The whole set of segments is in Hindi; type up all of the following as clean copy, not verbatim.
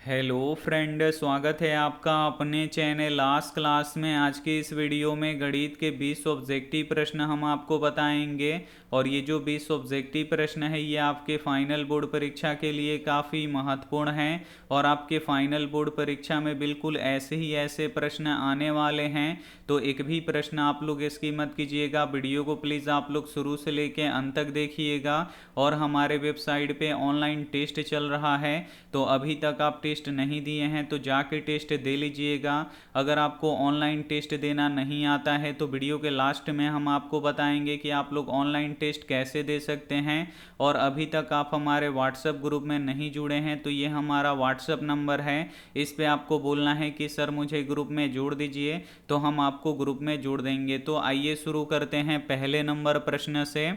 हेलो फ्रेंड, स्वागत है आपका अपने चैनल लास्ट क्लास में। आज के इस वीडियो में गणित के 20 ऑब्जेक्टिव प्रश्न हम आपको बताएंगे। और ये जो 20 ऑब्जेक्टिव प्रश्न है ये आपके फाइनल बोर्ड परीक्षा के लिए काफ़ी महत्वपूर्ण हैं। और आपके फाइनल बोर्ड परीक्षा में बिल्कुल ऐसे ही ऐसे प्रश्न आने वाले हैं, तो एक भी प्रश्न आप लोग इसकी मत कीजिएगा। वीडियो को प्लीज़ आप लोग शुरू से लेके अंत तक देखिएगा। और हमारे वेबसाइट पे ऑनलाइन टेस्ट चल रहा है, तो अभी तक आप टेस्ट नहीं दिए हैं तो जाके टेस्ट दे लीजिएगा। अगर आपको ऑनलाइन टेस्ट देना नहीं आता है तो वीडियो के लास्ट में हम आपको बताएंगे कि आप लोग ऑनलाइन टेस्ट कैसे दे सकते हैं। और अभी तक आप हमारे व्हाट्सएप ग्रुप में नहीं जुड़े हैं तो ये हमारा व्हाट्सएप नंबर है, इस पे आपको बोलना है कि सर मुझे ग्रुप में जोड़ दीजिए, तो हम आपको ग्रुप में जोड़ देंगे। तो आइए शुरू करते हैं पहले नंबर प्रश्न से।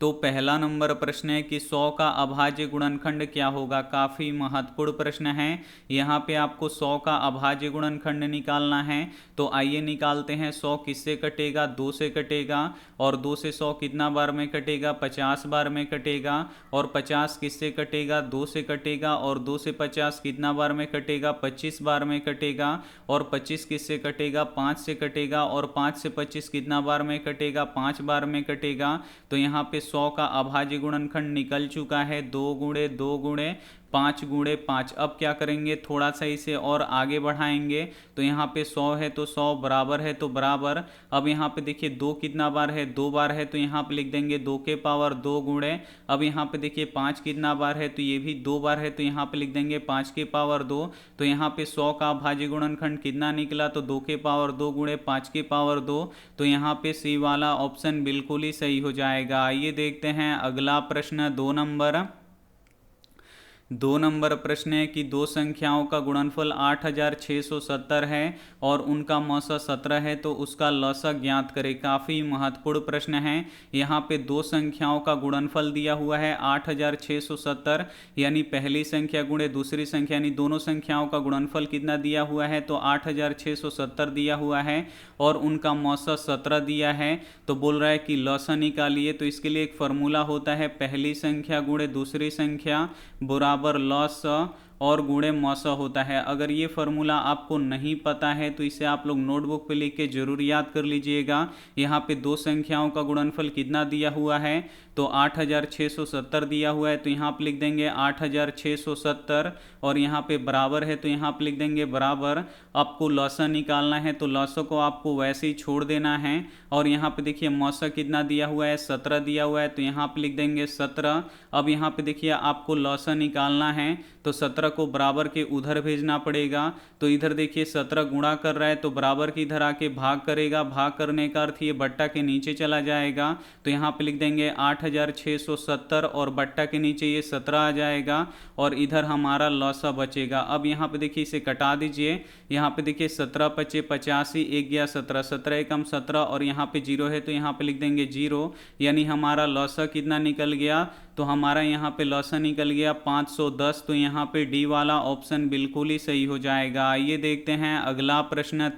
तो पहला नंबर प्रश्न है कि 100 का अभाज्य गुणनखंड क्या होगा। काफ़ी महत्वपूर्ण प्रश्न है। यहाँ पे आपको 100 का अभाज्य गुणनखंड निकालना है। तो आइए निकालते हैं। 100 किससे कटेगा? 2 से कटेगा। और 2 से 100 कितना बार में कटेगा? 50 बार में कटेगा। और 50 किससे कटेगा? 2 से कटेगा। और 2 से 50 कितना बार में कटेगा? 25 बार में कटेगा। और 25 किससे कटेगा? 5 से कटेगा। और 5 से 25 कितना बार में कटेगा? 5 बार में कटेगा। तो यहाँ पे 100 का अभाज्य गुणनखंड निकल चुका है। 2 गुणे 2 गुणे 5 गुणे 5। अब क्या करेंगे, थोड़ा सा इसे और आगे बढ़ाएंगे। तो यहाँ पे 100 है तो 100 बराबर है तो बराबर। अब यहाँ पे देखिए 2 कितना बार है? 2 बार है, तो यहाँ पे लिख देंगे 2 के पावर 2 गुणे। अब यहाँ पे देखिए 5 कितना बार है? तो ये भी 2 बार है, तो यहाँ पे लिख देंगे 5 के पावर 2। तो यहाँ पे 100 का अभाज्य गुणनखंड कितना निकला? तो 2 के पावर 2 गुणे 5 के पावर 2। तो यहाँ पे सी वाला ऑप्शन बिल्कुल ही सही हो जाएगा। आइए देखते हैं अगला प्रश्न। 2 नंबर प्रश्न है कि दो संख्याओं का गुणनफल 8670 है और उनका मौसा 17 है, तो उसका लसा ज्ञात करें। काफ़ी महत्वपूर्ण प्रश्न है। यहाँ पे दो संख्याओं का गुणनफल दिया हुआ है 8670, यानी पहली संख्या गुणे दूसरी संख्या, यानी दोनों संख्याओं का गुणनफल कितना दिया हुआ है? तो 8670 दिया हुआ है। और उनका मौसा 17 दिया है। तो बोल रहा है कि लसा निकालिए। तो इसके लिए एक फॉर्मूला होता है, पहली संख्या गुणे दूसरी संख्या बराबर लॉस और गुणे मौसा होता है। अगर ये फार्मूला आपको नहीं पता है तो इसे आप लोग नोटबुक पे लिख के जरूर याद कर लीजिएगा। यहाँ पे दो संख्याओं का गुणनफल कितना दिया हुआ है? तो 8670 दिया हुआ है, तो यहाँ पे लिख देंगे 8670। और यहाँ पे बराबर है, तो यहाँ पे लिख देंगे बराबर। आपको लौसा निकालना है तो लौसा को आपको वैसे ही छोड़ देना है। और यहाँ पे देखिए मौसा कितना दिया हुआ है? 17 दिया हुआ है, तो यहाँ पे लिख देंगे 17। अब यहाँ पे देखिए आपको लौसा निकालना है तो 17 को बराबर के उधर भेजना पड़ेगा। तो इधर देखिए 17 गुणा कर रहा है तो बराबर के इधर आके भाग करेगा। भाग करने का अर्थ ये बट्टा के नीचे चला जाएगा। तो यहाँ पे लिख देंगे 8670 और बट्टा के नीचे ये 17 आ जाएगा और इधर हमारा लौसा बचेगा। अब यहाँ पे देखिए इसे कटा दीजिए। यहाँ पे देखिए 17 पचे 85, एक गया 17, 17 एकम 17 और यहाँ पे 0 है तो यहाँ पे लिख देंगे 0, यानी हमारा लौसा कितना निकल गया? तो हमारा यहाँ पे लौसा निकल गया 510। तो यहाँ पे डी वाला ऑप्शन बिल्कुल ही सही हो जाएगा। आइए देखते हैं अगला प्रश्न।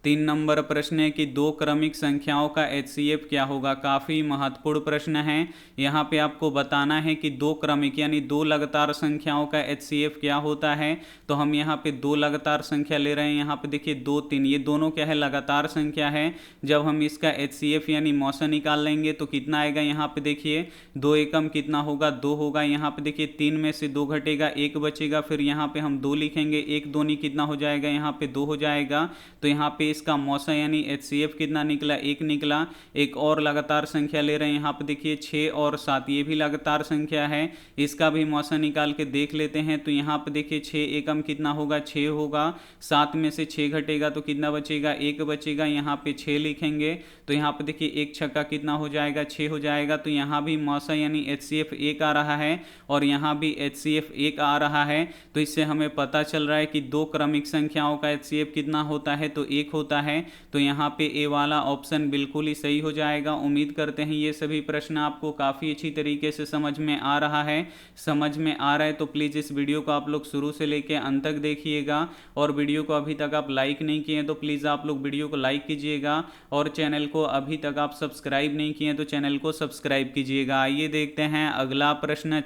3 नंबर प्रश्न है कि दो क्रमिक संख्याओं का एचसीएफ क्या होगा। काफ़ी महत्वपूर्ण प्रश्न है। यहाँ पे आपको बताना है कि दो क्रमिक यानी दो लगातार संख्याओं का एचसीएफ क्या होता है। तो हम यहाँ पे दो लगातार संख्या ले रहे हैं। यहाँ पे देखिए 2 3, ये दोनों क्या है? लगातार संख्या है। जब हम इसका एचसीएफ यानी मौसा निकाल लेंगे तो कितना आएगा? यहाँ पे देखिए 2 एकम कितना होगा? 2 होगा। यहाँ पे देखिए 3 में से 2 घटेगा, 1 बचेगा। फिर यहाँ पे हम 2 लिखेंगे, 1 दूनी कितना हो जाएगा? यहाँ पे 2 हो जाएगा। तो यहाँ पे इसका मौसा यानी एचसीएफ कितना निकला? 1 निकला। एक और लगातार संख्या ले रहे हैं। यहाँ पे देखिए 6 और 7, ये भी लगातार संख्या है। इसका भी मौसा निकाल के देख लेते हैं। तो यहाँ पे देखिए 6 एकम कितना होगा? 6 होगा। 7 में से 6 घटेगा तो कितना बचेगा? 1 बचेगा। यहाँ पे 6 लिखेंगे। तो यहाँ पे देखिए 1 छक्का कितना हो जाएगा? 6 हो जाएगा। तो यहाँ भी मौसा यानी एचसीएफ 1 आ रहा है और यहाँ भी एचसीएफ 1 आ रहा है। तो इससे हमें पता चल रहा है कि दो क्रमिक संख्याओं का एचसीएफ कितना होता है? तो 1 होता होता है। तो यहाँ पे ए वाला ऑप्शन बिल्कुल ही सही हो जाएगा। उम्मीद करते हैं ये सभी प्रश्न आपको काफ़ी अच्छी तरीके से समझ में आ रहा है। समझ में आ रहा है तो प्लीज़ इस वीडियो को आप लोग शुरू से लेकर अंत तक देखिएगा, और वीडियो को अभी तक आप लाइक नहीं किए हैं तो प्लीज़ आप लोग वीडियो को लाइक कीजिएगा, और चैनल को अभी तक आप सब्सक्राइब नहीं किए हैं तो चैनल को सब्सक्राइब कीजिएगा। आइए देखते हैं अगला प्रश्न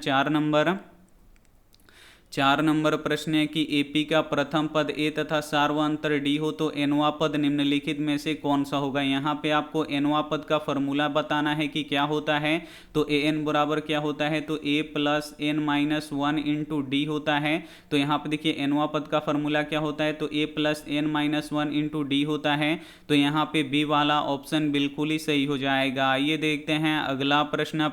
4 नंबर प्रश्न है कि एपी का प्रथम पद ए तथा सार्वअंतर डी हो तो एनवा पद निम्नलिखित में से कौन सा होगा। यहाँ पे आपको एनवा पद का फॉर्मूला बताना है कि क्या होता है। तो ए एन बराबर क्या होता है, तो A plus N minus 1 into D होता है। तो यहाँ पे देखिए एनवा पद का फॉर्मूला क्या होता है, तो A plus N minus 1 into D होता है। तो यहाँ पे बी वाला ऑप्शन बिल्कुल ही सही हो जाएगा। आइए देखते हैं अगला प्रश्न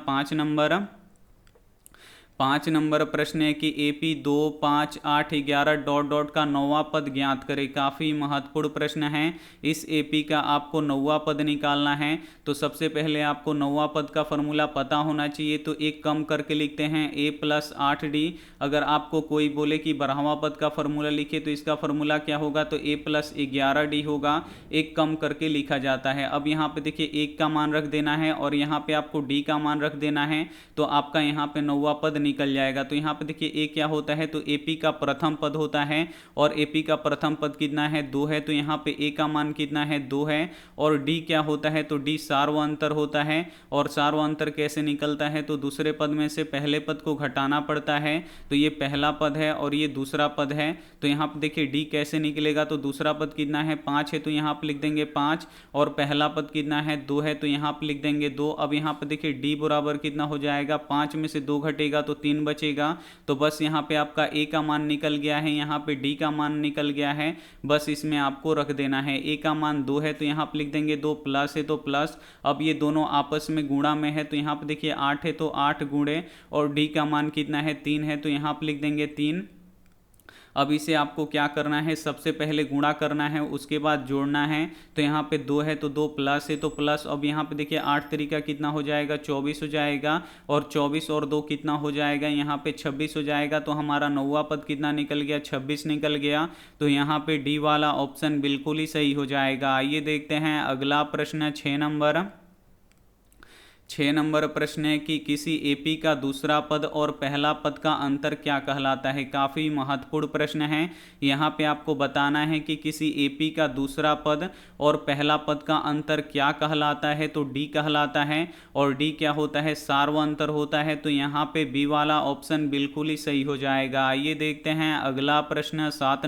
5 नंबर प्रश्न है कि एपी 2, 5, 8, 11 डॉट डॉट का नौवां पद ज्ञात करें। काफ़ी महत्वपूर्ण प्रश्न है। इस एपी का आपको नौवां पद निकालना है। तो सबसे पहले आपको नौवां पद का फॉर्मूला पता होना चाहिए। तो एक कम करके लिखते हैं ए प्लस 8d। अगर आपको कोई बोले कि 12वां पद का फॉर्मूला लिखे तो इसका फॉर्मूला क्या होगा, तो ए प्लस 11d होगा। एक कम करके लिखा जाता है। अब यहाँ पे देखिए एक का मान रख देना है और यहाँ पे आपको डी का मान रख देना है। तो आपका यहाँ पे नौवां पद निकल जाएगा। तो यहाँ पे देखिए ए क्या होता है, तो एपी का प्रथम पद होता है, और एपी का प्रथम पद कितना है, 2 है। तो यहाँ पे ए का मान कितना है, 2 है। और डी क्या होता है, तो डी सार्वअंतर होता है। और सार्वअंतर कैसे निकलता है, तो दूसरे पद में से पहले पद को घटाना पड़ता है। तो ये पहला पद है और ये दूसरा पद है। तो यहाँ पे देखिए डी कैसे निकलेगा, तो दूसरा पद कितना है, 5 है। तो यहाँ पे लिख देंगे 5, और पहला पद कितना है, 2 है। तो यहाँ पे लिख देंगे 2। अब यहाँ पे देखिए डी बराबर कितना हो जाएगा, 5 में से 2 घटेगा तो 3 बचेगा। तो बस यहाँ पे आपका ए का मान निकल गया है, यहाँ पे डी का मान निकल गया है। बस इसमें आपको रख देना है। ए का मान 2 है तो यहाँ पे लिख देंगे 2, प्लस है तो प्लस। अब ये दोनों आपस में गुणा में है तो यहाँ पे देखिए 8 है तो 8 गुणे, और डी का मान कितना है, 3 है। तो यहाँ पे लिख देंगे 3। अब इसे आपको क्या करना है, सबसे पहले गुणा करना है, उसके बाद जोड़ना है। तो यहाँ पे 2 है तो 2, प्लस है तो प्लस। अब यहाँ पे देखिए 8 तरीका कितना हो जाएगा, 24 हो जाएगा। और 24 और 2 कितना हो जाएगा, यहाँ पे 26 हो जाएगा। तो हमारा नौवां पद कितना निकल गया, 26 निकल गया। तो यहाँ पे डी वाला ऑप्शन बिल्कुल ही सही हो जाएगा। आइए देखते हैं अगला प्रश्न 6 नंबर प्रश्न है कि किसी एपी का दूसरा पद और पहला पद का अंतर क्या कहलाता है। काफ़ी महत्वपूर्ण प्रश्न है। यहाँ पे आपको बताना है कि किसी एपी का दूसरा पद और पहला पद का अंतर क्या कहलाता है। तो डी कहलाता है, और डी क्या होता है, सार्वअंतर होता है। तो यहाँ पे बी वाला ऑप्शन बिल्कुल ही सही हो जाएगा। आइए देखते हैं अगला प्रश्न 7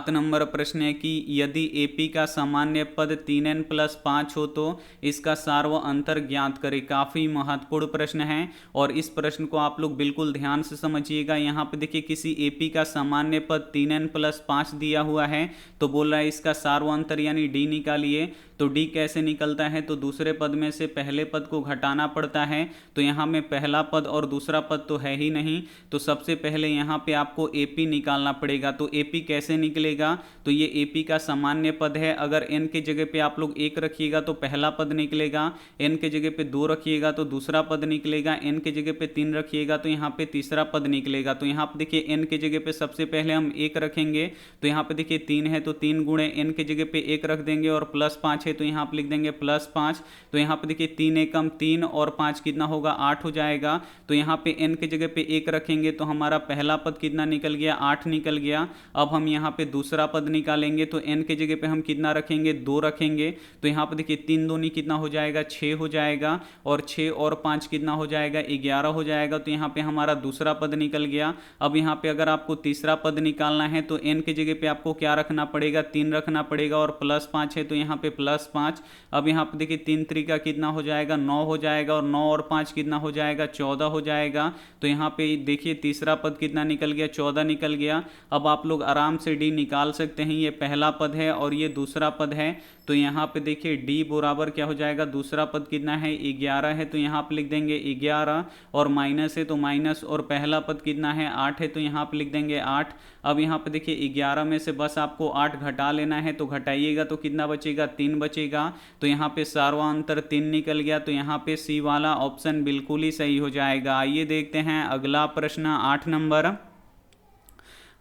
नंबर प्रश्न है कि यदि एपी का सामान्य पद 3n प्लस 5 हो तो इसका सार्वअंतर ज्ञात करें। काफ़ी महत्वपूर्ण प्रश्न है, और इस प्रश्न को आप लोग बिल्कुल ध्यान से समझिएगा। यहाँ पे देखिए किसी एपी का सामान्य पद 3n प्लस 5 दिया हुआ है, तो बोल रहा है इसका सार्वअंतर यानी डी निकालिए। तो डी कैसे निकलता है, तो दूसरे पद में से पहले पद को घटाना पड़ता है। तो यहाँ में पहला पद और दूसरा पद तो है ही नहीं, तो सबसे पहले यहाँ पे आपको एपी निकालना पड़ेगा। तो एपी कैसे निकलेगा, तो ये एपी का सामान्य पद है। अगर एन के जगह पे आप लोग 1 रखिएगा तो पहला पद निकलेगा, एन के जगह पे 2 रखिएगा तो दूसरा पद निकलेगा, एन के जगह पे 3 रखिएगा तो यहाँ पे तीसरा पद निकलेगा। तो यहाँ पे देखिए एन के जगह पे सबसे पहले हम 1 रखेंगे, तो यहाँ पे देखिए 3 है तो 3 गुणे एन के जगह पे 1 रख देंगे, और प्लस 5 है तो यहाँ पे लिख देंगे प्लस 5। तो यहाँ पे देखिए 3 एकम 3 और 5 कितना होगा, 8 हो जाएगा। तो यहाँ पे एन के जगह पे 1 रखेंगे तो हमारा पहला पद कितना निकल गया, 8 निकल गया। अब हम यहाँ पे दूसरा पद निकालेंगे, तो एन के जगह पे हम कितना रखेंगे, 2 रखेंगे। तो यहाँ पे देखिए 3 दूनी कितना हो जाएगा, 6 हो जाएगा, और 6 और 5 कितना हो जाएगा, 11 हो जाएगा। तो यहाँ पे हमारा दूसरा पद निकल गया। अब यहाँ पे अगर आपको तीसरा पद निकालना है तो एन के जगह पे आपको क्या रखना पड़ेगा, 3 रखना पड़ेगा, और प्लस 5 है तो यहाँ पे प्लस 5। अब यहाँ पे देखिए 3 तरीका कितना हो जाएगा, 9 हो जाएगा, और 9 और 5 कितना हो जाएगा, 14 हो जाएगा। तो यहाँ पे देखिए तीसरा पद कितना निकल गया, 14 निकल गया। अब आप लोग आराम से डी निकाल सकते हैं। ये पहला पद है और ये दूसरा पद है। तो यहाँ पे देखिए डी बराबर क्या हो जाएगा, दूसरा पद कितना है, 11 है। तो यहाँ पे लिख देंगे 11, और माइनस है तो माइनस, और पहला पद कितना है, 8 है। तो यहाँ पे लिख देंगे 8। अब यहाँ पे देखिए 11 में से बस आपको 8 घटा लेना है, तो घटाइएगा तो कितना बचेगा, 3 बचेगा। तो यहाँ पे सार्वअंतर 3 निकल गया। तो यहाँ पे सी वाला ऑप्शन बिल्कुल ही सही हो जाएगा। आइए देखते हैं अगला प्रश्न 8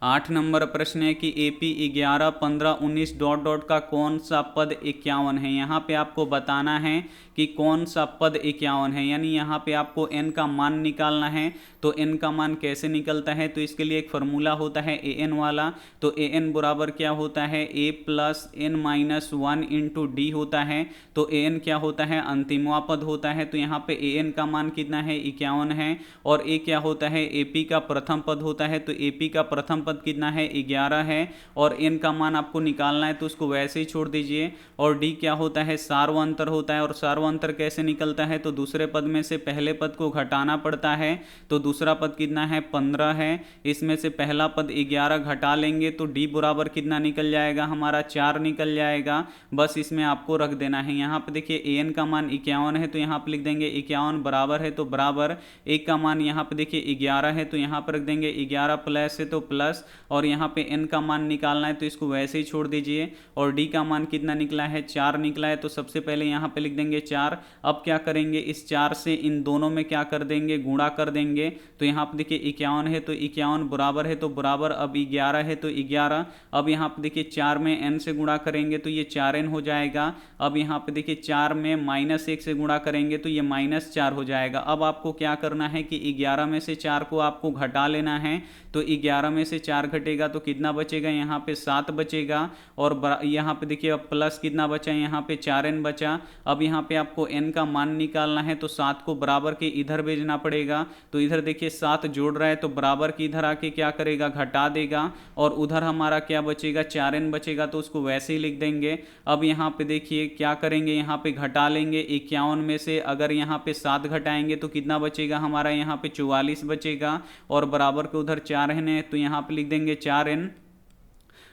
8 नंबर प्रश्न है कि AP 11, 15, 19 डॉट डॉट का कौन सा पद 51 है। यहाँ पे आपको बताना है कि कौन सा पद 51 है, यानी यहाँ पे आपको n का मान निकालना है। तो n का मान कैसे निकलता है, तो इसके लिए एक फॉर्मूला होता है an वाला। तो an बराबर क्या होता है, a plus n minus 1 into D होता है। तो an क्या होता है, अंतिमवा पद होता है। तो यहाँ पे an का मान कितना है, 51 है। और a क्या होता है, AP का प्रथम पद होता है। तो AP का प्रथम पद कितना है, 11 है। और n का मान आपको निकालना है, तो उसको वैसे ही छोड़ दीजिए। और d क्या होता है, सार्वअंतर होता है। और सार्वअंतर कैसे निकलता है, तो दूसरे पद में से पहले पद को घटाना पड़ता है। तो दूसरा पद कितना है, 15 है। इसमें से पहला पद 11 घटा लेंगे तो d बराबर कितना निकल जाएगा, हमारा 4 निकल जाएगा। बस इसमें आपको रख देना है। यहाँ पे देखिए an का मान 51 है, तो यहाँ पे लिख देंगे 51 बराबर है, तो बराबर एक का मान यहाँ पे देखिए 11 है, तो यहाँ पर रख देंगे 11 प्लस है तो प्लस। और यहाँ पे n का मान निकालना है, तो इसको वैसे ही छोड़ दीजिए। और d का मान कितना निकला है, 4 निकला है। तो सबसे पहले यहाँ पे लिख देंगे 4। अब क्या करेंगे, इस 4 से इन दोनों में क्या कर देंगे, गुणा कर देंगे। तो यहाँ पे देखिए 51 है, तो 51 बराबर है, तो बराबर अब 11 है, तो 11। अब यहाँ पे देखिए 4 में n से गुणा करेंगे तो ये 4n हो जाएगा। अब यहाँ पे देखिए 4 में -1 से गुणा करेंगे तो ये -4 हो जाएगा। अब आपको क्या करना है कि 11 में से 4 को आपको घटा लेना है। तो 11 में से 4 घटेगा तो कितना बचेगा, यहाँ पे 7 बचेगा। और यहाँ पे देखिए अब प्लस कितना बचा, यहाँ पे 4n बचा। अब यहाँ पे आपको n का मान निकालना है, तो 7 को बराबर के इधर भेजना पड़ेगा। तो इधर देखिए 7 जोड़ रहा है, तो बराबर के इधर आके क्या करेगा, घटा देगा। और उधर हमारा क्या बचेगा, 4n बचेगा, तो उसको वैसे ही लिख देंगे। अब यहाँ पे देखिए क्या करेंगे, यहाँ पे घटा लेंगे 51 में से। अगर यहाँ पे 7 घटाएंगे तो कितना बचेगा, हमारा यहाँ पे 44 बचेगा। और बराबर के उधर 4n है, तो यहाँ पे लिख देंगे 4n।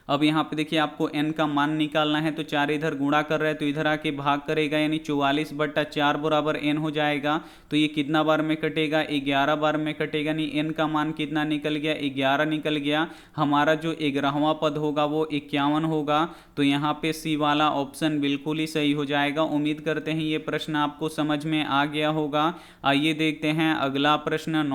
अब यहाँ पे देखिए आपको n का मान निकालना है, तो 4 इधर गुणा कर रहे हैं तो इधर आके भाग करेगा, यानी 44/4 बराबर n हो जाएगा। तो ये कितना बार में कटेगा, 11 बार में कटेगा। नहीं, n का मान कितना निकल गया, 11 निकल गया। हमारा जो 11वां पद होगा वो 51 होगा। तो यहाँ पे सी वाला ऑप्शन बिल्कुल ही सही हो जाएगा। उम्मीद करते हैं ये प्रश्न आपको समझ में आ गया होगा। आइए देखते हैं अगला प्रश्न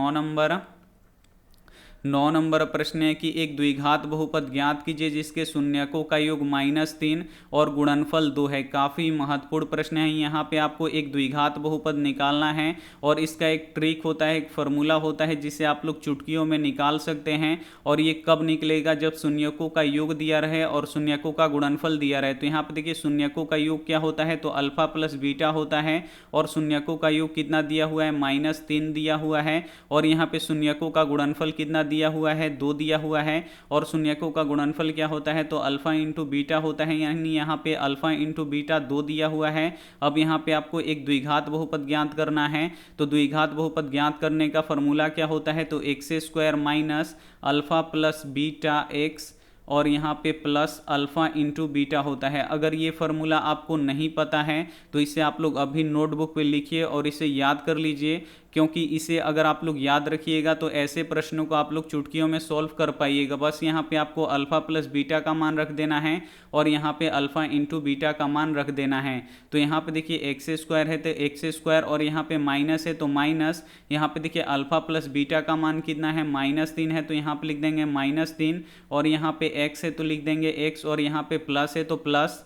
9 नंबर प्रश्न है कि एक द्विघात बहुपद ज्ञात कीजिए जिसके शून्यकों का योग -3 और गुणनफल 2 है। काफ़ी महत्वपूर्ण प्रश्न है। यहाँ पे आपको एक द्विघात बहुपद निकालना है और इसका एक ट्रिक होता है, एक फॉर्मूला होता है जिसे आप लोग चुटकियों में निकाल सकते हैं। और ये कब निकलेगा, जब शून्यकों का योग दिया रहे और शून्यकों का गुणनफल दिया रहे। तो यहाँ पे देखिए शून्यकों का योग क्या होता है, तो अल्फा प्लस बीटा होता है। और शून्यकों का योग कितना दिया हुआ है, -3 दिया हुआ है। और यहाँ पे शून्यकों का गुणनफल कितना दिया हुआ है, 2 दिया हुआ है। और शून्यकों का गुणनफल क्या होता है, तो अल्फा इंटू बीटा होता है, यानी यहाँ पे अल्फा इंटू बीटा 2 दिया हुआ है। अब यहाँ पे आपको एक द्विघात बहुपद ज्ञात करना है। तो द्विघात बहुपद ज्ञात करने का फॉर्मूला क्या होता है, तो x² minus alpha plus beta x और यहाँ पे प्लस अल्फा इंटू बीटा होता है। अगर ये फार्मूला आपको नहीं पता है तो इसे आप लोग अभी नोटबुक पे लिखिए और इसे याद कर लीजिए, क्योंकि इसे अगर आप लोग याद रखिएगा तो ऐसे प्रश्नों को आप लोग चुटकियों में सॉल्व कर पाइएगा। बस यहाँ पे आपको अल्फा प्लस बीटा का मान रख देना है और यहाँ पे अल्फा इंटू बीटा का मान रख देना है। तो यहाँ पे देखिए x² है तो x² और यहाँ पे माइनस है तो माइनस। यहाँ पे देखिए अल्फा प्लस बीटा का मान कितना है, -3 है तो यहाँ पे लिख देंगे -3। और यहाँ पे x है तो लिख देंगे x और यहाँ पे प्लस है तो प्लस।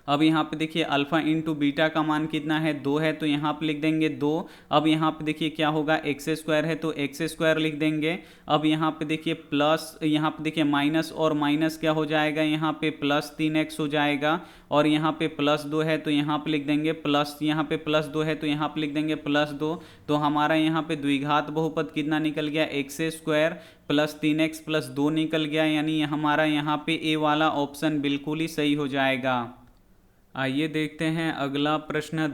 अब यहाँ पे देखिए अल्फा इंटू बीटा का मान कितना है, 2 है तो यहाँ पे लिख देंगे 2। अब यहाँ पे देखिए क्या होगा, x² है तो x² लिख देंगे। अब यहाँ पे देखिए प्लस, यहाँ पे देखिए माइनस और माइनस क्या हो जाएगा, यहाँ पे प्लस 3x हो जाएगा। और यहाँ पे प्लस 2 है तो यहाँ पे लिख देंगे प्लस, यहाँ पे प्लस 2 है तो यहाँ पे लिख देंगे +2। तो हमारा यहाँ पे द्विघात बहुपद कितना निकल गया, x² प्लस 3x प्लस 2 निकल गया, यानी हमारा यहाँ पे ए वाला ऑप्शन बिल्कुल ही सही हो जाएगा। आइए देखते हैं अगला प्रश्न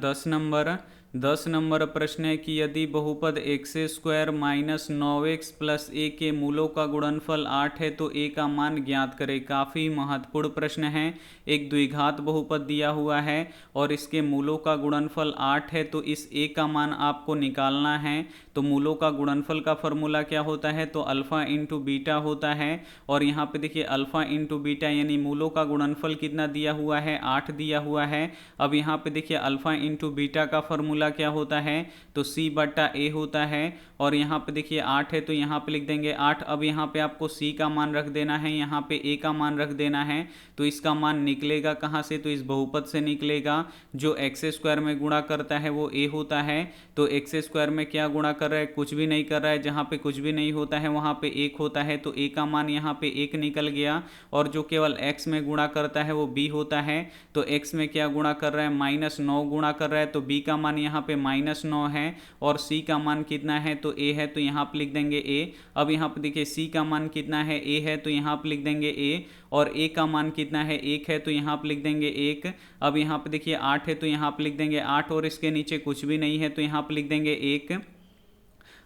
10 नंबर प्रश्न है कि यदि बहुपद x² minus 9x plus a के मूलों का गुणनफल 8 है तो a का मान ज्ञात करें। काफ़ी महत्वपूर्ण प्रश्न है। एक द्विघात बहुपद दिया हुआ है और इसके मूलों का गुणनफल 8 है तो इस a का मान आपको निकालना है। तो मूलों का गुणनफल का फॉर्मूला क्या होता है, तो अल्फा इंटू बीटा होता है। और यहाँ पे देखिए अल्फा इंटू बीटा यानी मूलों का गुणनफल कितना दिया हुआ है, 8 दिया हुआ है। अब यहाँ पे देखिए अल्फा इंटू बीटा का फॉर्मूला फार्मूला क्या होता है, तो c बटा a होता है। और यहाँ पे देखिए 8 है तो यहाँ पे लिख देंगे 8। अब यहाँ पे आपको c का मान रख देना है, यहाँ पे a का मान रख देना है। तो इसका मान निकलेगा कहाँ से, तो इस बहुपद से निकलेगा। जो एक्स स्क्वायर में गुणा करता है वो a होता है। तो एक्स स्क्वायर में क्या गुणा कर रहा है, कुछ भी नहीं कर रहा है। जहाँ पे कुछ भी नहीं होता है वहाँ पे 1 होता है, तो a का मान यहाँ पे 1 निकल गया। और जो केवल x में गुणा करता है वो b होता है। तो x में क्या गुणा कर रहा है, -9 गुणा कर रहा है, तो b का मान यहाँ पे -9 है। और c का मान कितना है, तो a है, तो यहाँ पे लिख देंगे a। अब यहाँ पे देखिए c का मान कितना है, a है, तो यहाँ पे लिख देंगे a। और a का मान कितना है, 1 है, तो यहाँ पे लिख देंगे 1। अब यहाँ पे देखिए 8 है तो यहाँ पे लिख देंगे 8 और इसके नीचे कुछ भी नहीं है तो यहाँ पे लिख देंगे 1।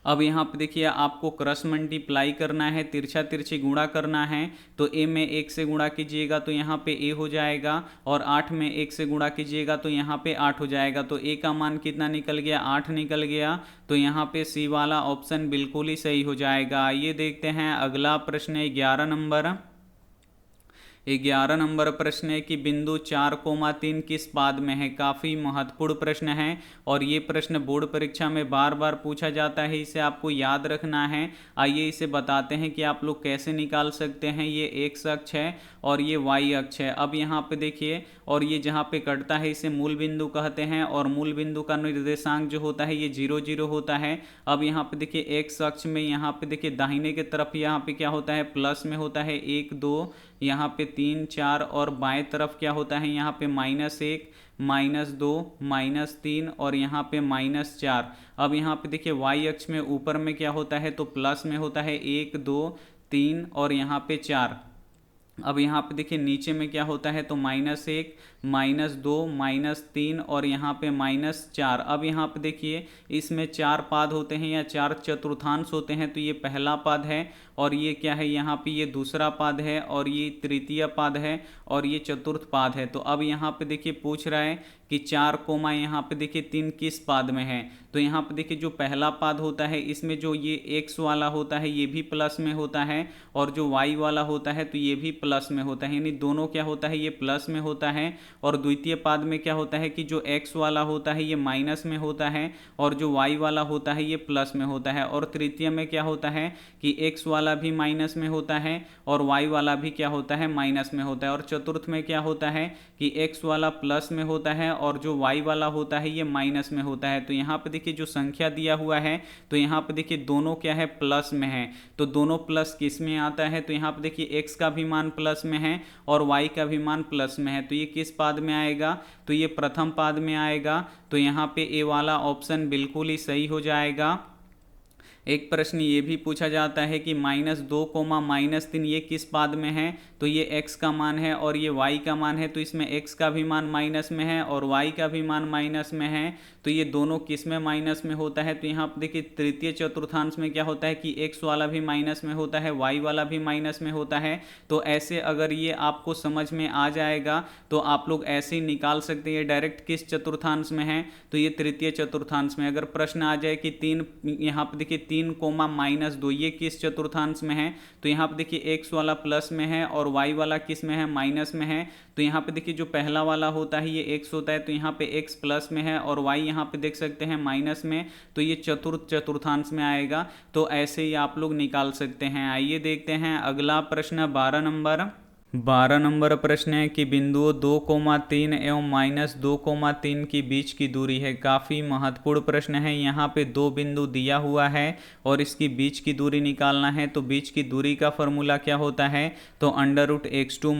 अब यहाँ पे देखिए आपको क्रॉस मल्टीप्लाई करना है, तिरछा तिरछी गुणा करना है। तो a में 1 से गुणा कीजिएगा तो यहाँ पे a हो जाएगा, और 8 में 1 से गुणा कीजिएगा तो यहाँ पे 8 हो जाएगा। तो a का मान कितना निकल गया, 8 निकल गया। तो यहाँ पे c वाला ऑप्शन बिल्कुल ही सही हो जाएगा। आइए देखते हैं अगला प्रश्न 11 नंबर। 11 नंबर प्रश्न है कि बिंदु 4,3 किस पाद में है। काफ़ी महत्वपूर्ण प्रश्न है और ये प्रश्न बोर्ड परीक्षा में बार बार पूछा जाता है, इसे आपको याद रखना है। आइए इसे बताते हैं कि आप लोग कैसे निकाल सकते हैं। ये एक्स अक्ष है और ये वाई अक्ष है। अब यहाँ पे देखिए, और ये जहाँ पे कटता है इसे मूल बिंदु कहते हैं, और मूल बिंदु का निर्देशांक जो होता है ये 0 0 होता है। अब यहाँ पे देखिए एक्स अक्ष में यहाँ पे देखिए दाहिने की तरफ यहाँ पे क्या होता है, प्लस में होता है 1 2, यहाँ पे 3 4, और बाएं तरफ क्या होता है, यहाँ पे -1 -2 -3 और यहाँ पे -4। अब यहाँ पे देखिए वाई अक्ष में ऊपर में क्या होता है, तो प्लस में होता है 1 2 3 और यहाँ पे 4। अब यहाँ पे देखिए नीचे में क्या होता है, तो -1 -2 -3 और यहाँ पे -4। अब यहाँ पे देखिए इसमें 4 पाद होते हैं या 4 चतुर्थांश होते हैं। तो ये पहला पाद है, और ये क्या है, यहाँ पे ये दूसरा पाद है, और ये तृतीय पाद है, और ये चतुर्थ पाद है। तो अब यहाँ पे देखिए पूछ रहा है कि 4 कोमा यहाँ पे देखिए 3 किस पाद में है। तो यहाँ पे देखिए जो पहला पाद होता है इसमें जो ये x वाला होता है ये भी प्लस में होता है, और जो y वाला होता है तो ये भी प्लस में होता है, यानी दोनों क्या होता है, ये प्लस में होता है। और द्वितीय पाद में क्या होता है कि जो x वाला होता है ये माइनस में होता है, और जो y वाला होता है ये प्लस में होता है। और तृतीय में क्या होता है कि x वाला भी माइनस में होता है और y वाला भी क्या होता है, माइनस में होता है। और चतुर्थ में क्या होता है कि x वाला प्लस में होता है और जो y वाला होता है ये माइनस में होता है। तो यहाँ पे देखिए जो संख्या दिया हुआ है, तो यहाँ पे देखिए दोनों क्या है, प्लस में है। तो दोनों प्लस किस में आता है, तो यहाँ पे देखिए x का भी मान प्लस में है और y का भी मान प्लस में है। तो ये किस पाद में आएगा, तो ये प्रथम पाद में आएगा। तो यहाँ पे ए वाला ऑप्शन बिल्कुल ही सही हो जाएगा। एक प्रश्न ये भी पूछा जाता है कि -2 -3 ये किस पाद में है, तो ये x का मान है और ये y का मान है। तो इसमें x का भी मान माइनस में है और y का भी मान माइनस में है। तो ये दोनों किस में माइनस में होता है, तो यहाँ पर देखिए तृतीय चतुर्थांश में क्या होता है कि x वाला भी माइनस में होता है, y वाला भी माइनस में होता है। तो ऐसे अगर ये आपको समझ में आ जाएगा तो आप लोग ऐसे ही निकाल सकते हैं। ये डायरेक्ट किस चतुर्थांश में है, तो ये तृतीय चतुर्थांश में। अगर प्रश्न आ जाए कि 3, यहाँ पर देखिए 3 कोमा -2 ये किस चतुर्थांश में है, तो यहाँ पे देखिए x वाला प्लस में है और y वाला किस में है, माइनस में है। तो यहाँ पे देखिए जो पहला वाला होता है ये x होता है, तो यहाँ पे x प्लस में है और y यहाँ पे देख सकते हैं माइनस में। तो ये चतुर्थ चतुर्थांश में आएगा। तो ऐसे ही आप लोग निकाल सकते हैं। आइए देखते हैं अगला प्रश्न 12 नंबर प्रश्न है कि बिंदुओं 2,3 एवं -2,3 के बीच की दूरी है। काफ़ी महत्वपूर्ण प्रश्न है। यहाँ पे 2 बिंदु दिया हुआ है और इसकी बीच की दूरी निकालना है। तो बीच की दूरी का फॉर्मूला क्या होता है, तो √x2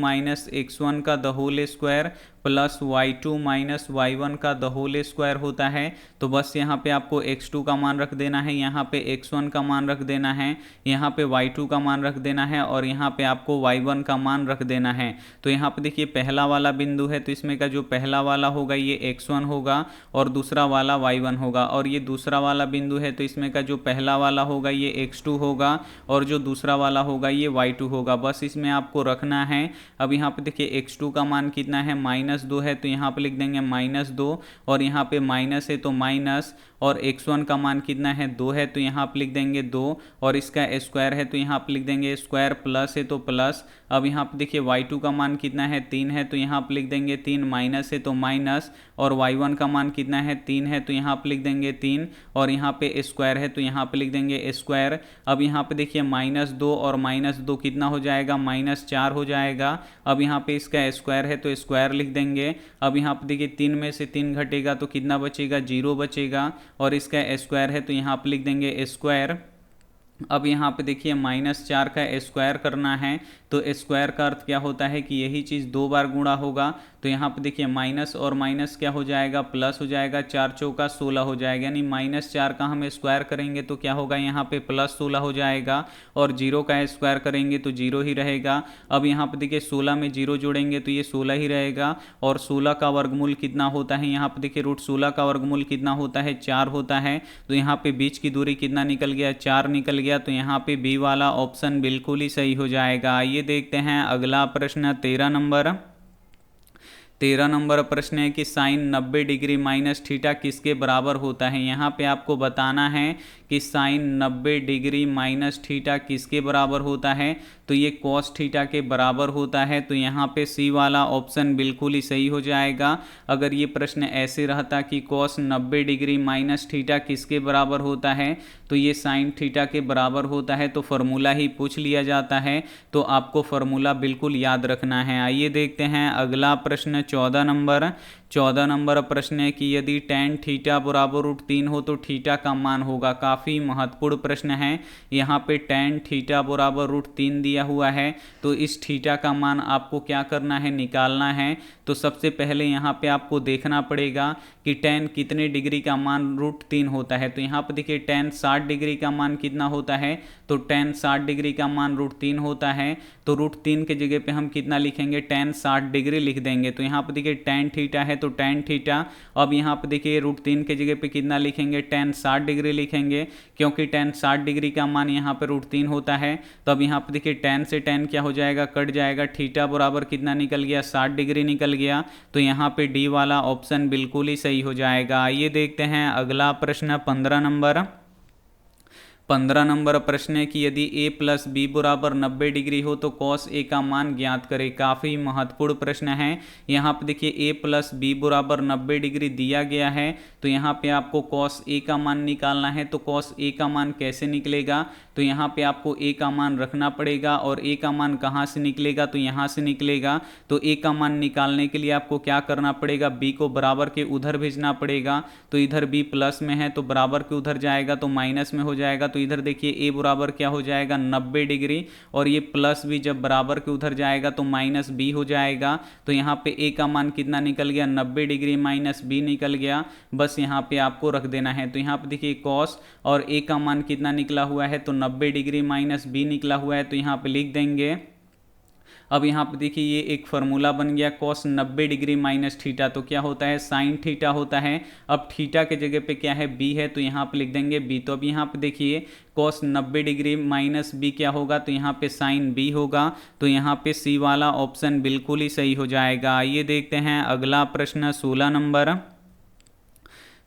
- x1 का the whole square plus y2 - y1 का द होल स्क्वायर होता है। तो बस यहाँ पे आपको x2 का मान रख देना है, यहाँ पे x1 का मान रख देना है, यहाँ पे y2 का मान रख देना है और यहाँ पे आपको y1 का मान रख देना है। तो यहाँ पे देखिए पहला वाला बिंदु है, तो इसमें का जो पहला वाला होगा ये x1 होगा और दूसरा वाला y1 होगा। और ये दूसरा वाला बिंदु है, तो इसमें का जो पहला वाला होगा ये x2 होगा और जो दूसरा वाला होगा ये y2 होगा। बस इसमें आपको रखना है। अब यहाँ पे देखिए x2 का मान कितना है, -2 है तो यहाँ पे लिख देंगे -2, और यहाँ पे माइनस है तो माइनस, और x1 का मान कितना है 2 है तो यहाँ पे लिख देंगे 2, और इसका स्क्वायर है तो यहाँ पे लिख देंगे स्क्वायर, प्लस है तो प्लस। अब यहाँ पे देखिए y2 का मान कितना है 3 है तो यहाँ पे लिख देंगे 3, माइनस है तो माइनस, और y1 का मान कितना है 3 है तो यहाँ पे लिख देंगे 3, और यहाँ पे स्क्वायर है तो यहाँ पे लिख देंगे स्क्वायर। अब यहाँ पे देखिए -2 और -2 कितना हो जाएगा, -4 हो जाएगा। अब यहाँ पे इसका स्क्वायर है तो स्क्वायर लिख देंगे। अब यहाँ पे देखिए 3 में से 3 घटेगा तो कितना बचेगा, 0 बचेगा, और इसका स्क्वायर है तो यहाँ पे लिख देंगे स्क्वायर। अब यहाँ पे देखिए -4 का स्क्वायर करना है तो स्क्वायर का अर्थ क्या होता है कि यही चीज़ 2 बार गुणा होगा। तो यहाँ पे देखिए माइनस और माइनस क्या हो जाएगा, प्लस हो जाएगा, 4 चौका 16 हो जाएगा, यानी -4 का हम स्क्वायर करेंगे तो क्या होगा, यहाँ पे +16 हो जाएगा, और 0 का स्क्वायर करेंगे तो 0 ही रहेगा। अब यहाँ पे देखिए 16 में 0 जोड़ेंगे तो ये 16 ही रहेगा, और 16 का वर्गमूल कितना होता है, यहाँ पे देखिए √16 का वर्गमूल कितना होता है, 4 होता है। तो यहाँ पे बीच की दूरी कितना निकल गया, 4 निकल गया, तो यहाँ पे बी वाला ऑप्शन बिल्कुल ही सही हो जाएगा। आइए देखते हैं अगला प्रश्न 13 नंबर। 13 नंबर प्रश्न है कि साइन 90 डिग्री माइनस थीटा किसके बराबर होता है। यहाँ पे आपको बताना है कि साइन 90 डिग्री माइनस थीटा किसके बराबर होता है, तो ये कॉस थीटा के बराबर होता है। तो यहाँ पे सी वाला ऑप्शन बिल्कुल ही सही हो जाएगा। अगर ये प्रश्न ऐसे रहता कि कॉस 90 डिग्री माइनस थीटा किसके बराबर होता है, तो ये साइन थीटा के बराबर होता है, तो फॉर्मूला ही पूछ लिया जाता है, तो आपको फॉर्मूला बिल्कुल याद रखना है। आइए देखते हैं अगला प्रश्न 14 नंबर। 14 नंबर प्रश्न है कि यदि tan थीटा बराबर √3 हो तो थीटा का मान होगा। काफ़ी महत्वपूर्ण प्रश्न है। यहाँ पे tan थीटा बराबर √3 दिया हुआ है, तो इस थीटा का मान आपको क्या करना है, निकालना है। तो सबसे पहले यहाँ पे आपको देखना पड़ेगा कि tan कितने डिग्री का मान √3 होता है। तो यहाँ पे देखिए tan 60 डिग्री का मान कितना होता है, तो tan 60 डिग्री का मान √3 होता है। तो √3 के जगह पे हम कितना लिखेंगे, tan 60 डिग्री लिख देंगे। तो यहाँ पे देखिए tan थीटा है तो tan थीटा। अब यहाँ पे देखिए √3 के जगह पे कितना लिखेंगे, tan 60 डिग्री लिखेंगे, क्योंकि tan 60 डिग्री का मान यहाँ पे √3 होता है। तो अब यहाँ पे देखिए tan से tan क्या हो जाएगा, कट जाएगा। थीटा बराबर कितना निकल गया, 60 डिग्री निकल गया। तो यहाँ पे डी वाला ऑप्शन बिल्कुल ही सही हो जाएगा। आइए देखते हैं अगला प्रश्न 15 नंबर। 15 नंबर प्रश्न है कि यदि a प्लस बी बराबर 90 डिग्री हो तो cos a का मान ज्ञात करें। काफ़ी महत्वपूर्ण प्रश्न है। यहाँ पे देखिए a प्लस बी बराबर 90 डिग्री दिया गया है, तो यहाँ पे आपको cos a का मान निकालना है। तो cos a का मान कैसे निकलेगा, तो यहाँ पे आपको a का मान रखना पड़ेगा, और a का मान कहाँ से निकलेगा, तो यहाँ से निकलेगा। तो a का मान निकालने के लिए आपको क्या करना पड़ेगा, b को बराबर के उधर भेजना पड़ेगा। तो इधर b प्लस में है तो बराबर के उधर जाएगा तो माइनस में हो जाएगा। तो इधर देखिए a बराबर क्या हो जाएगा, 90 डिग्री, और ये प्लस भी जब बराबर के उधर जाएगा तो माइनस बी हो जाएगा। तो यहाँ पे a का मान कितना निकल गया, 90 डिग्री माइनस बी निकल गया। बस यहाँ पे आपको रख देना है। तो यहाँ पे देखिए cos और a का मान कितना निकला हुआ है, तो 90 डिग्री माइनस बी निकला हुआ है, तो यहाँ पे लिख देंगे। अब यहाँ पे देखिए ये एक फार्मूला बन गया, cos 90 डिग्री माइनस थीटा, तो क्या होता है, साइन थीटा होता है। अब थीटा के जगह पे क्या है, बी है, तो यहाँ पे लिख देंगे बी। तो अब यहाँ पे देखिए cos 90 डिग्री माइनस बी क्या होगा, तो यहाँ पे साइन बी होगा। तो यहाँ पे सी वाला ऑप्शन बिल्कुल ही सही हो जाएगा। आइए देखते हैं अगला प्रश्न 16 नंबर।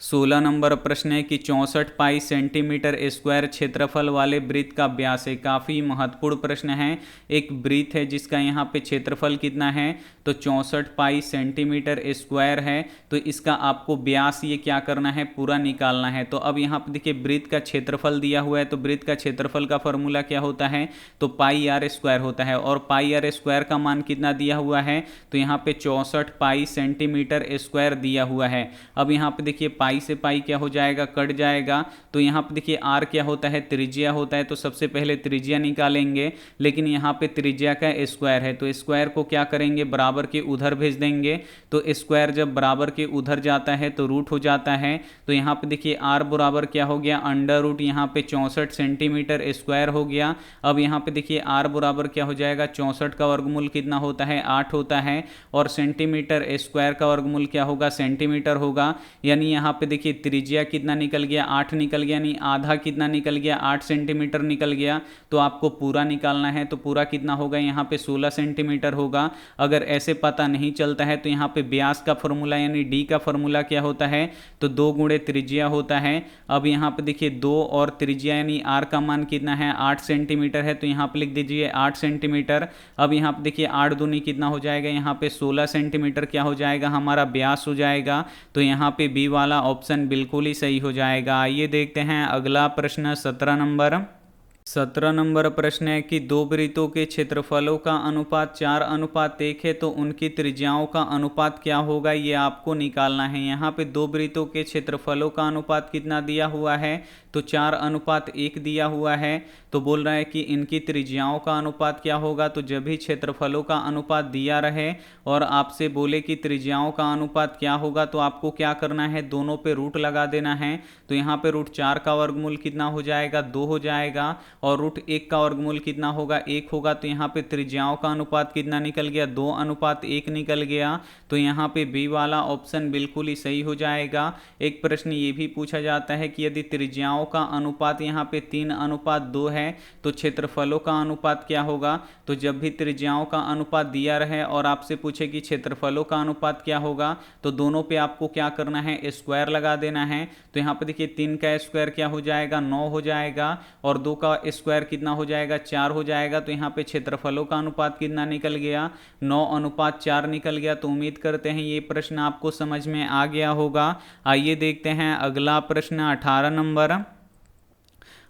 16 नंबर प्रश्न है कि 64 पाई सेंटीमीटर स्क्वायर क्षेत्रफल वाले वृत्त का व्यास है। काफ़ी महत्वपूर्ण प्रश्न है। एक वृत्त है जिसका यहाँ पे क्षेत्रफल कितना है, तो 64 पाई सेंटीमीटर स्क्वायर है। तो इसका आपको व्यास ये क्या करना है, पूरा निकालना है। तो अब यहाँ पे देखिए वृत्त का क्षेत्रफल दिया हुआ है, तो वृत्त का क्षेत्रफल का फॉर्मूला क्या होता है, तो पाई आर स्क्वायर होता है। और पाई आर स्क्वायर का मान कितना दिया हुआ है, तो यहाँ पे 64 पाई सेंटीमीटर स्क्वायर दिया हुआ है। अब यहाँ पे देखिए पाई से पाई क्या हो जाएगा, कट जाएगा। तो यहाँ पे देखिए आर क्या होता है, त्रिज्या होता है। तो सबसे पहले त्रिज्या निकालेंगे, लेकिन यहाँ पे त्रिज्या का स्क्वायर है, तो स्क्वायर को क्या करेंगे, बराबर के उधर भेज देंगे। तो स्क्वायर जब बराबर के उधर जाता है तो रूट हो जाता है। तो यहाँ पे देखिए आर बराबर क्या हो गया, अंडर रूट यहाँ पे 64 सेंटीमीटर स्क्वायर हो गया। अब यहाँ पे देखिए आर बराबर क्या हो जाएगा, 64 का वर्गमूल कितना होता है, 8 होता है। और सेंटीमीटर स्क्वायर का वर्गमूल क्या होगा, सेंटीमीटर होगा। यानी यहाँ पे देखिए त्रिज्या कितना निकल गया, 8 निकल गया, नहीं आधा कितना निकल गया, 8 सेंटीमीटर निकल गया। तो आपको पूरा निकालना है, तो पूरा कितना होगा यहाँ पे 16 सेंटीमीटर होगा। अगर ऐसे पता नहीं चलता है तो यहाँ पे व्यास का फॉर्मूला यानी डी का फॉर्मूला क्या होता है, तो 2 गुणे त्रिज्या होता है। अब यहाँ पे देखिए 2 और त्रिज्या यानी आर का मान कितना है, 8 सेंटीमीटर है, तो यहाँ पे लिख दीजिए 8 सेंटीमीटर। अब यहाँ पे देखिए 8 दूनी कितना हो जाएगा, यहाँ पे 16 सेंटीमीटर क्या हो जाएगा, हमारा व्यास हो जाएगा। तो यहाँ पे बी वाला ऑप्शन बिल्कुल ही सही हो जाएगा। आइए देखते हैं अगला प्रश्न 17 नंबर प्रश्न है कि दो वृत्तों के क्षेत्रफलों का अनुपात 4:1 है, तो उनकी त्रिज्याओं का अनुपात क्या होगा, ये आपको निकालना है। यहाँ पे दो वृत्तों के क्षेत्रफलों का अनुपात कितना दिया हुआ है, तो 4:1 दिया हुआ है। तो बोल रहा है कि इनकी त्रिज्याओं का अनुपात क्या होगा, तो जब भी क्षेत्रफलों का अनुपात दिया रहे और आपसे बोले कि त्रिज्याओं का अनुपात क्या होगा, तो आपको क्या करना है, दोनों पे रूट लगा देना है। तो यहाँ पे √4 का वर्गमूल कितना हो जाएगा, 2 हो जाएगा, और √1 का वर्गमूल कितना होगा, 1 होगा। तो यहाँ पे त्रिज्याओं का अनुपात कितना निकल गया, 2:1 निकल गया। तो यहाँ पे बी वाला ऑप्शन बिल्कुल ही सही हो जाएगा। एक प्रश्न ये भी पूछा जाता है कि यदि त्रिज्याओं का अनुपात यहाँ पे 3:2 है, तो क्षेत्रफलों का अनुपात क्या होगा। तो जब भी त्रिज्याओं का अनुपात दिया रहे और आपसे पूछे कि क्षेत्रफलों का अनुपात क्या होगा, तो दोनों पे आपको क्या करना है, स्क्वायर लगा देना है। तो यहाँ पे देखिए 3 का स्क्वायर क्या हो जाएगा, 9 हो जाएगा, और 2 का स्क्वायर कितना हो जाएगा, 4 हो जाएगा। तो यहाँ पे क्षेत्रफलों का अनुपात कितना निकल गया, 9:4 निकल गया। तो उम्मीद करते हैं ये प्रश्न आपको समझ में आ गया होगा। आइए देखते हैं अगला प्रश्न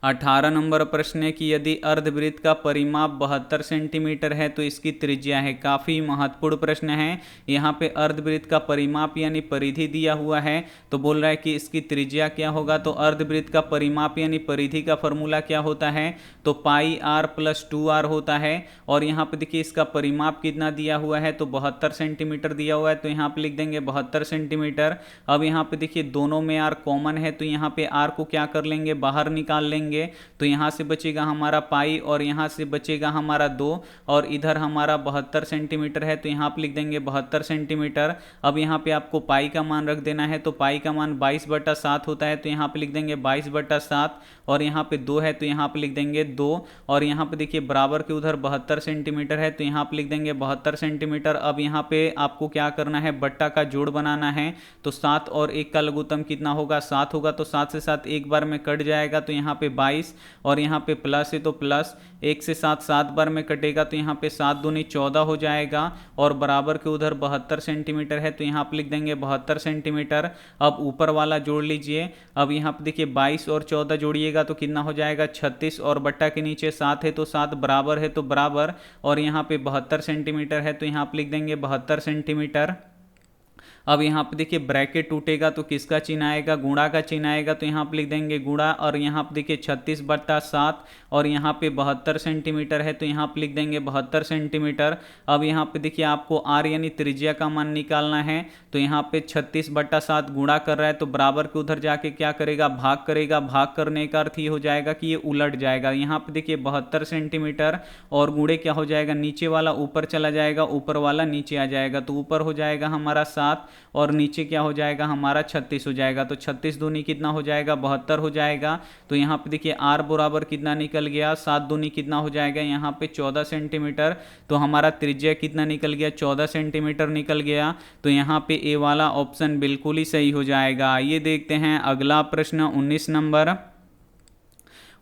18 नंबर प्रश्न है कि यदि अर्धवृत्त का परिमाप 72 सेंटीमीटर है, तो इसकी त्रिज्या है। काफ़ी महत्वपूर्ण प्रश्न है। यहाँ पे अर्धवृत्त का परिमाप यानी परिधि दिया हुआ है, तो बोल रहा है कि इसकी त्रिज्या क्या होगा। तो अर्धवृत्त का परिमाप यानी परिधि का फॉर्मूला क्या होता है, तो πr + 2r होता है। और यहाँ पे देखिए इसका परिमाप कितना दिया हुआ है, तो 72 सेंटीमीटर दिया हुआ है। तो यहाँ पे लिख देंगे 72 सेंटीमीटर। अब यहाँ पे देखिए दोनों में r कॉमन है, तो यहाँ पे r को क्या कर लेंगे, बाहर निकाल लेंगे। तो यहां से बचेगा हमारा पाई और यहां से बचेगा हमारा 2, और इधर हमारा 72 सेंटीमीटर है, तो यहां पे लिख देंगे 72 सेंटीमीटर। अब यहां पे आपको पाई का मान रख देना है, तो पाई का मान 22/7 होता है। तो यहां पे लिख देंगे 22/7, और यहां पे 2 है, तो यहां पे लिख देंगे 2, और यहां पे देखिए बराबर के उधर 72 सेंटीमीटर है, तो यहां पे लिख देंगे 72 सेंटीमीटर। अब यहां पे आपको क्या करना है, बट्टा का जोड़ बनाना है। तो 7 और 1 का लघुत्तम कितना होगा, 7 होगा। तो 7 से 7 एक बार में कट जाएगा, तो यहाँ पे 22, और यहाँ पे प्लस है तो प्लस, 1 से 7 7 बार में कटेगा, तो यहाँ पे 7 दूनी 14 हो जाएगा, और बराबर के उधर 72 सेंटीमीटर है, तो यहाँ पे लिख देंगे 72 सेंटीमीटर। अब ऊपर वाला जोड़ लीजिए। अब यहाँ पे देखिए 22 और 14 जोड़िएगा तो कितना हो जाएगा, 36, और बट्टा के नीचे 7 है, तो 7 बराबर है तो बराबर, और यहाँ पे 72 सेंटीमीटर है, तो यहाँ पे लिख देंगे 72 सेंटीमीटर। अब यहाँ पे देखिए ब्रैकेट टूटेगा तो किसका चिन्ह आएगा, गुणा का चिन्ह आएगा, तो यहाँ पे लिख देंगे गुणा, और यहाँ पे देखिए 36/7, और यहाँ पे 72 सेंटीमीटर है, तो यहाँ पे लिख देंगे 72 सेंटीमीटर। अब यहाँ पे देखिए आपको r यानी त्रिज्या का मान निकालना है, तो यहाँ पे 36/7 गुणा कर रहा है, तो बराबर के उधर जाके क्या करेगा, भाग करेगा। भाग करने का अर्थ ये हो जाएगा कि ये उलट जाएगा। यहाँ पे देखिए 72 सेंटीमीटर, और गुणे क्या हो जाएगा, नीचे वाला ऊपर चला जाएगा, ऊपर वाला नीचे आ जाएगा। तो ऊपर हो जाएगा हमारा 7, और नीचे क्या हो जाएगा हमारा 36 हो जाएगा। तो 36 दूनी कितना हो जाएगा, 72 हो जाएगा। तो यहाँ पे देखिए r बराबर कितना निकल गया, 7 दूनी कितना हो जाएगा, यहाँ पे 14 सेंटीमीटर। तो हमारा त्रिज्या कितना निकल गया, 14 सेंटीमीटर निकल गया। तो यहाँ पे ए वाला ऑप्शन बिल्कुल ही सही हो जाएगा। ये देखते हैं अगला प्रश्न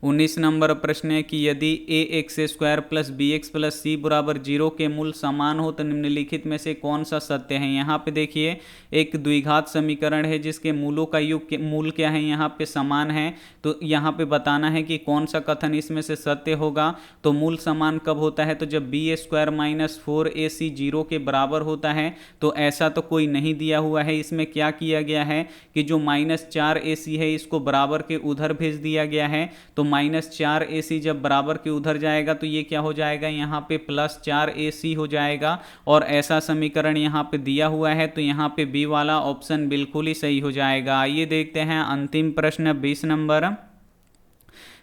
19 नंबर प्रश्न है कि यदि ax² + bx + c = 0 के मूल समान हो, तो निम्नलिखित में से कौन सा सत्य है। यहाँ पे देखिए एक द्विघात समीकरण है जिसके मूलों का मूल क्या है, यहाँ पे समान है। तो यहाँ पे बताना है कि कौन सा कथन इसमें से सत्य होगा। तो मूल समान कब होता है, तो जब b² - 4ac 0 के बराबर होता है। तो ऐसा तो कोई नहीं दिया हुआ है। इसमें क्या किया गया है कि जो -4ac है इसको बराबर के उधर भेज दिया गया है। तो -4ac जब बराबर के उधर जाएगा तो ये क्या हो जाएगा, यहाँ पे +4ac हो जाएगा। और ऐसा समीकरण यहाँ पे दिया हुआ है, तो यहाँ पे बी वाला ऑप्शन बिल्कुल ही सही हो जाएगा। आइए देखते हैं अंतिम प्रश्न 20 नंबर।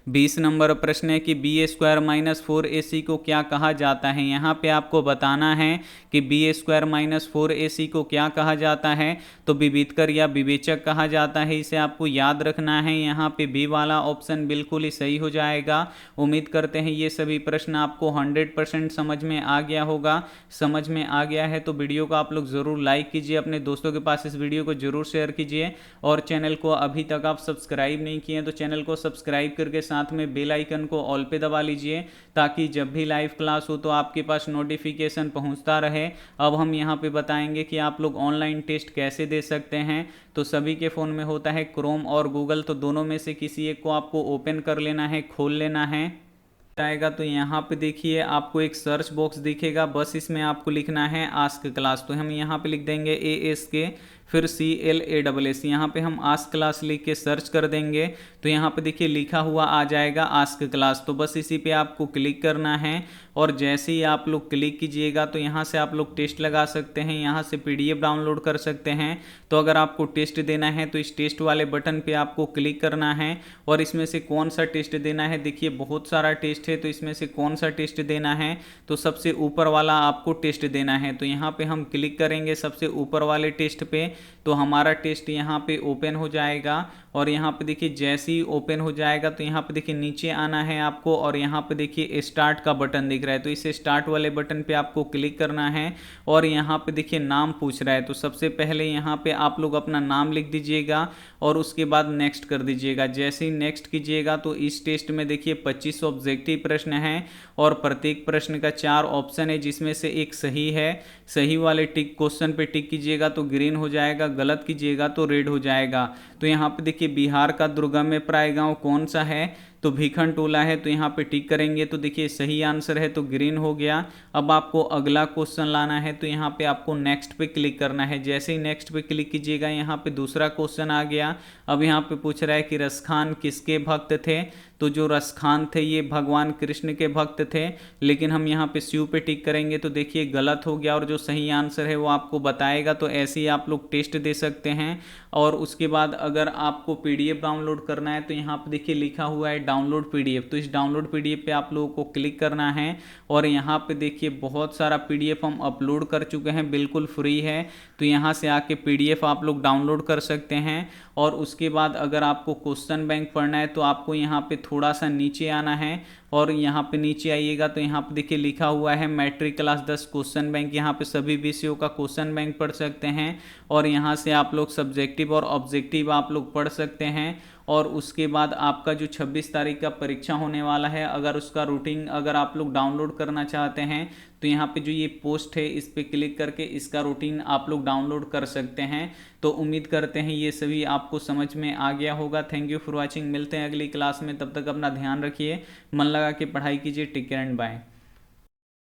20 नंबर प्रश्न है कि बी स्क्वायर माइनस 4ac को क्या कहा जाता है। यहाँ पे आपको बताना है कि बी स्क्वायर माइनस 4ac को क्या कहा जाता है, तो विविधकर या विवेचक कहा जाता है, इसे आपको याद रखना है। यहाँ पे बी वाला ऑप्शन बिल्कुल ही सही हो जाएगा। उम्मीद करते हैं ये सभी प्रश्न आपको 100% समझ में आ गया होगा। समझ में आ गया है तो वीडियो को आप लोग ज़रूर लाइक कीजिए, अपने दोस्तों के पास इस वीडियो को जरूर शेयर कीजिए, और चैनल को अभी तक आप सब्सक्राइब नहीं किए तो चैनल को सब्सक्राइब करके साथ में बेल आइकन को ऑल पे दबा लीजिए, ताकि जब भी लाइव क्लास हो तो आपके पास नोटिफिकेशन पहुंचता रहे। अब हम यहाँ पे बताएंगे कि आप लोग ऑनलाइन टेस्ट कैसे दे सकते हैं। तो सभी के फ़ोन में होता है क्रोम और गूगल, तो दोनों में से किसी एक को आपको ओपन कर लेना है, खोल लेना है आएगा। तो यहाँ पे देखिए आपको एक सर्च बॉक्स दिखेगा, बस इसमें आपको लिखना है आस्क क्लास। तो हम यहाँ पे लिख देंगे ASK फिर CLASS, यहाँ पे हम आस्क क्लास लिख के सर्च कर देंगे तो यहाँ पे देखिए लिखा हुआ आ जाएगा आस्क क्लास। तो बस इसी पे आपको क्लिक करना है, और जैसे ही आप लोग क्लिक कीजिएगा तो यहाँ से आप लोग टेस्ट लगा सकते हैं, यहाँ से PDF डाउनलोड कर सकते हैं। तो अगर आपको टेस्ट देना है तो इस टेस्ट वाले बटन पे आपको क्लिक करना है, और इसमें से कौन सा टेस्ट देना है, देखिए बहुत सारा टेस्ट है, तो इसमें से कौन सा टेस्ट देना है, तो सबसे ऊपर वाला आपको टेस्ट देना है। तो यहाँ पे हम क्लिक करेंगे सबसे ऊपर वाले टेस्ट पे, तो हमारा टेस्ट यहाँ पे ओपन हो जाएगा। और यहाँ पे देखिए जैसे ही ओपन हो जाएगा तो यहाँ पे देखिए नीचे आना है आपको, और यहाँ पे देखिए स्टार्ट का बटन दिख रहा है, तो इस स्टार्ट वाले बटन पे आपको क्लिक करना है, और यहाँ पे देखिए नाम पूछ रहा है। तो सबसे पहले यहाँ पे आप लोग अपना नाम लिख दीजिएगा, और उसके बाद नेक्स्ट कर दीजिएगा। जैसे ही नेक्स्ट कीजिएगा तो इस टेस्ट में देखिए 25 ऑब्जेक्टिव प्रश्न हैं, और प्रत्येक प्रश्न का 4 ऑप्शन है, जिसमें से एक सही है। सही वाले टिक क्वेश्चन पे टिक कीजिएगा तो ग्रीन हो जाएगा, गलत कीजिएगा तो रेड हो जाएगा। तो यहाँ पे देखिए बिहार का दुर्गम प्राय गांव कौन सा है, तो भीखन टोला है, तो यहाँ पे टिक करेंगे तो देखिए सही आंसर है, तो ग्रीन हो गया। अब आपको अगला क्वेश्चन लाना है, तो यहाँ पे आपको नेक्स्ट पे क्लिक करना है। जैसे ही नेक्स्ट पे क्लिक कीजिएगा यहाँ पे दूसरा क्वेश्चन आ गया। अब यहाँ पे पूछ रहा है कि रसखान किसके भक्त थे, तो जो रसखान थे ये भगवान कृष्ण के भक्त थे, लेकिन हम यहाँ पे शिव पे टिक करेंगे तो देखिए गलत हो गया, और जो सही आंसर है वो आपको बताएगा। तो ऐसे ही आप लोग टेस्ट दे सकते हैं। और उसके बाद अगर आपको PDF डाउनलोड करना है तो यहाँ पे देखिए लिखा हुआ है डाउनलोड PDF, तो इस डाउनलोड PDF पे आप लोगों को क्लिक करना है, और यहाँ पे देखिए बहुत सारा PDF हम अपलोड कर चुके हैं, बिल्कुल फ्री है। तो यहाँ से आके PDF आप लोग डाउनलोड कर सकते हैं। और उसके बाद अगर आपको क्वेश्चन बैंक पढ़ना है तो आपको यहाँ पे थोड़ा सा नीचे आना है, और यहाँ पे नीचे आइएगा तो यहाँ पे देखिए लिखा हुआ है मैट्रिक क्लास 10 क्वेश्चन बैंक। यहाँ पे सभी विषयों का क्वेश्चन बैंक पढ़ सकते हैं, और यहाँ से आप लोग सब्जेक्टिव और ऑब्जेक्टिव आप लोग पढ़ सकते हैं। और उसके बाद आपका जो 26 तारीख का परीक्षा होने वाला है, अगर उसका रूटीन अगर आप लोग डाउनलोड करना चाहते हैं तो यहाँ पे जो ये पोस्ट है इस पे क्लिक करके इसका रूटीन आप लोग डाउनलोड कर सकते हैं। तो उम्मीद करते हैं ये सभी आपको समझ में आ गया होगा। थैंक यू फॉर वॉचिंग, मिलते हैं अगली क्लास में, तब तक अपना ध्यान रखिए, मन लगा के पढ़ाई कीजिए। Take care and bye.